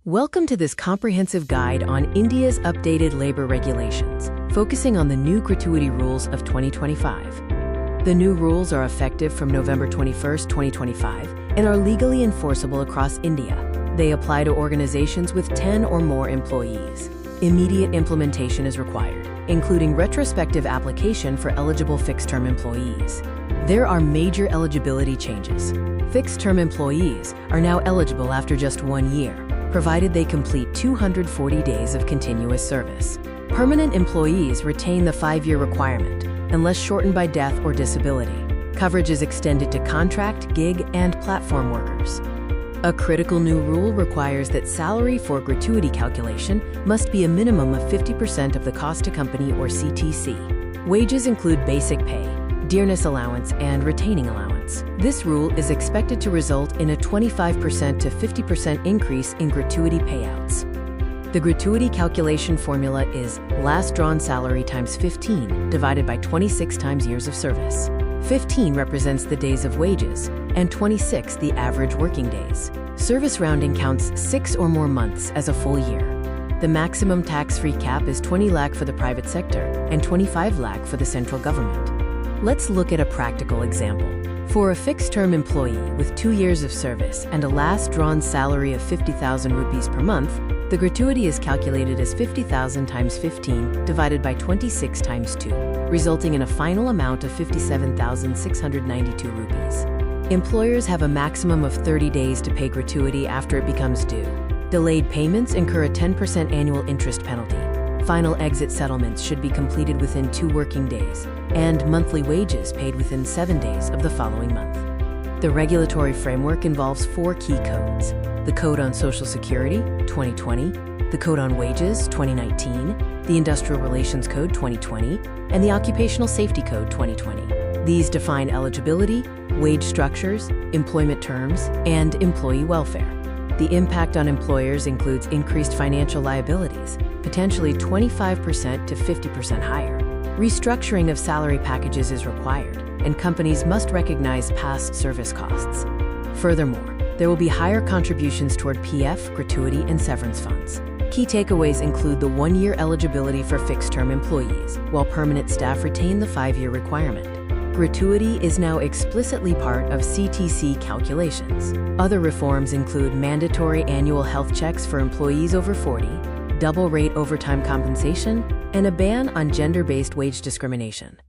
Welcome to this comprehensive guide on India's updated labor regulations, focusing on the new gratuity rules of 2025. The new rules are effective from November 21, 2025, and are legally enforceable across India. They apply to organizations with 10 or more employees. Immediate implementation is required, including retrospective application for eligible fixed-term employees. There are major eligibility changes. Fixed-term employees are now eligible after just 1 year, provided they complete 240 days of continuous service. Permanent employees retain the 5-year requirement, unless shortened by death or disability. Coverage is extended to contract, gig, and platform workers. A critical new rule requires that salary for gratuity calculation must be a minimum of 50% of the cost to company or CTC. Wages include basic pay, dearness allowance, and retaining allowance. This rule is expected to result in a 25% to 50% increase in gratuity payouts. The gratuity calculation formula is last drawn salary times 15 divided by 26 times years of service. 15 represents the days of wages, and 26 the average working days. Service rounding counts 6 or more months as a full year. The maximum tax-free cap is 20 lakh for the private sector and 25 lakh for the central government. Let's look at a practical example. For a fixed-term employee with 2 years of service and a last drawn salary of 50,000 rupees per month, the gratuity is calculated as 50,000 times 15 divided by 26 times 2, resulting in a final amount of 57,692 rupees. Employers have a maximum of 30 days to pay gratuity after it becomes due. Delayed payments incur a 10% annual interest penalty. Final exit settlements should be completed within 2 working days, and monthly wages paid within 7 days of the following month. The regulatory framework involves 4 key codes: the Code on Social Security, 2020, the Code on Wages, 2019, the Industrial Relations Code, 2020, and the Occupational Safety Code, 2020. These define eligibility, wage structures, employment terms, and employee welfare. The impact on employers includes increased financial liabilities, potentially 25% to 50% higher. Restructuring of salary packages is required, and companies must recognize past service costs. Furthermore, there will be higher contributions toward PF, gratuity, and severance funds. Key takeaways include the 1-year eligibility for fixed-term employees, while permanent staff retain the 5-year requirement. Gratuity is now explicitly part of CTC calculations. Other reforms include mandatory annual health checks for employees over 40, double rate overtime compensation, and a ban on gender-based wage discrimination.